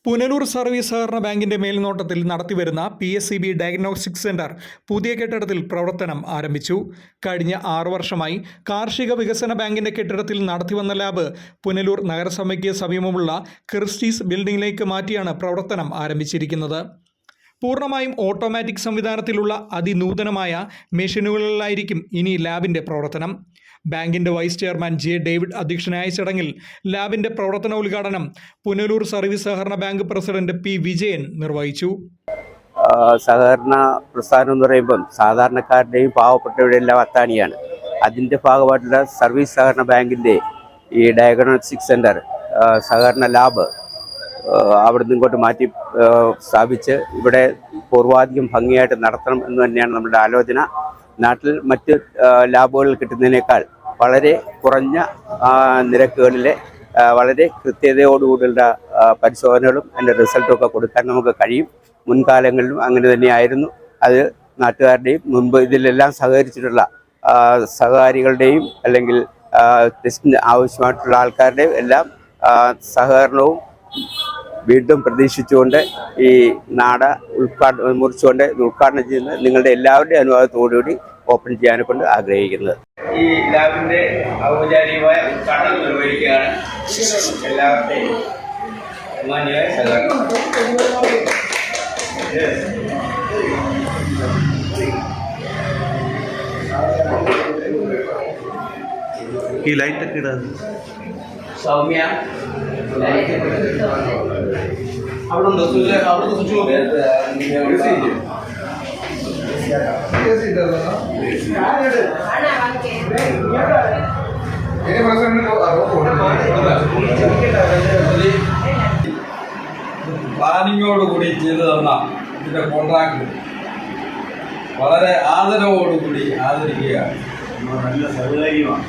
Punalur service സഹകരണ ബാങ്കിന്റെ മേൽനോട്ടത്തിൽ നടത്തിവരുന്ന PSCB ഡയഗ്നോസ്റ്റിക് സെന്റർ പുതിയ കെട്ടിടത്തിൽ പ്രവർത്തനം ആരംഭിച്ചു. കഴിഞ്ഞ 6 വർഷമായി കാർഷിക വികസന ബാങ്കിന്റെ കെട്ടിടത്തിൽ നടത്തിവന്ന ലാബ് പുനലൂർ നഗരസഭയ്ക്ക് സമീപമുള്ള ക്രിസ്റ്റീസ് ബിൽഡിംഗിലേക്ക് മാറ്റിയാണ് പ്രവർത്തനം ആരംഭിച്ചിരിക്കുന്നത്. പൂർണ്ണമായും ഓട്ടോമാറ്റിക് സംവിധാനത്തിലുള്ള അതിനൂതനമായ മെഷീനുകളിലായിരിക്കും ഇനി ലാബിന്റെ പ്രവർത്തനം. ബാങ്കിന്റെ വൈസ് ചെയർമാൻ J. ഡേവിഡ് അധ്യക്ഷനായ ചടങ്ങിൽ ലാബിന്റെ പ്രവർത്തന ഉദ്ഘാടനം പുനലൂർ സർവീസ് സഹകരണ ബാങ്ക് പ്രസിഡന്റ് P. വിജയൻ നിർവഹിച്ചു. സഹകരണ പ്രസ്ഥാനം എന്ന് പറയുമ്പം സാധാരണക്കാരുടെയും പാവപ്പെട്ടവരുടെയും എല്ലാം അത്താണിയാണ്. അതിൻ്റെ ഭാഗമായിട്ടുള്ള സർവീസ് സഹകരണ ബാങ്കിൻ്റെ ഈ ഡയഗ്നോസ്റ്റിക് സെൻറ്റർ സഹകരണ ലാബ് അവിടുന്ന് ഇങ്ങോട്ട് മാറ്റി സ്ഥാപിച്ച് ഇവിടെ പൂർവാധികം ഭംഗിയായിട്ട് നടത്തണം എന്ന് തന്നെയാണ് നമ്മുടെ ആലോചന. നാട്ടിൽ മറ്റ് ലാബുകൾ കിട്ടുന്നതിനേക്കാൾ വളരെ കുറഞ്ഞ നിരക്കുകളിലെ വളരെ കൃത്യതയോടുകൂടിയുള്ള പരിശോധനകളും അതിൻ്റെ റിസൾട്ടും ഒക്കെ കൊടുക്കാൻ നമുക്ക് കഴിയും. മുൻകാലങ്ങളിലും അങ്ങനെ തന്നെയായിരുന്നു. അത് നാട്ടുകാരുടെയും മുൻപ് ഇതിലെല്ലാം സഹകരിച്ചിട്ടുള്ള സഹകാരികളുടെയും അല്ലെങ്കിൽ ടെസ്റ്റിന് ആവശ്യമായിട്ടുള്ള ആൾക്കാരുടെയും എല്ലാം സഹകരണവും വീണ്ടും പ്രതീക്ഷിച്ചുകൊണ്ട് ഈ നാട മുറിച്ചുകൊണ്ട് ഉദ്ഘാടനം ചെയ്യുന്നത് നിങ്ങളുടെ എല്ലാവരുടെയും അനുവാദത്തോടുകൂടി ഓപ്പൺ ചെയ്യാനെ കൊണ്ട് ആഗ്രഹിക്കുന്നത്. ഈ ലാബിന്റെ ഔപചാരികമായ ഉദ്ഘാടനം നിർവഹിക്കുകയാണ്. എല്ലാവരുടെയും മാന്യമായ സഹകരണം. ഈ ലൈറ്റൊക്കെ ഇടാൻ സൗമ്യ അവിടെ ഉണ്ട്. പ്ലാനിങ്ങോടുകൂടി ചെയ്തു തന്ന ഇതിന്റെ കോൺട്രാക്ട് വളരെ ആദരവോടുകൂടി ആദരിക്കുകയാണ്. നല്ല സഹകാരിയുമാണ്.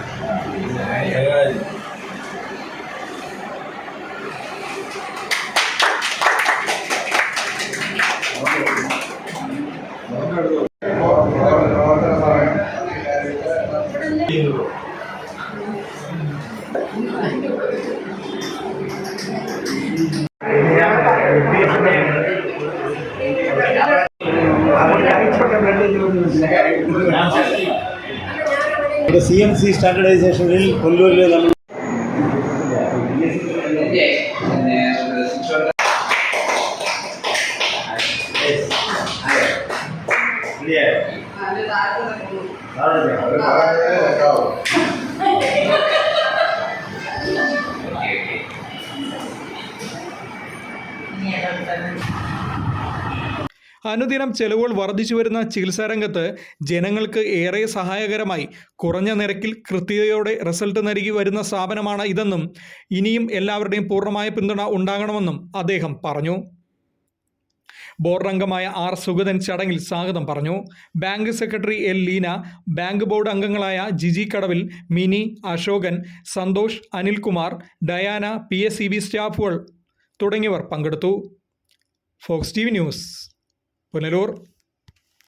CMC സ്റ്റാൻഡർഡൈസേഷനിൽ കൊല്ലൂരിൽ നമ്മൾ അനുദിനം ചെലവുകൾ വർദ്ധിച്ചു വരുന്ന ചികിത്സാരംഗത്ത് ജനങ്ങൾക്ക് ഏറെ സഹായകരമായി കുറഞ്ഞ നിരക്കിൽ കൃത്യതയോടെ റിസൾട്ട് നൽകി വരുന്ന സ്ഥാപനമാണ് ഇതെന്നും ഇനിയും എല്ലാവരുടെയും പൂർണ്ണമായ പിന്തുണ ഉണ്ടാകണമെന്നും അദ്ദേഹം പറഞ്ഞു. ബോർഡ് അംഗമായ R. സുഗതൻ ചടങ്ങിൽ സ്വാഗതം പറഞ്ഞു. Bank secretary L. Leena, bank board അംഗങ്ങളായ ജിജി കടവിൽ, മിനി, അശോകൻ, സന്തോഷ്, അനിൽകുമാർ, ഡയാന, PSCB സ്റ്റാഫുകൾ തുടങ്ങിയവർ പങ്കെടുത്തു. Fox TV news Punalur.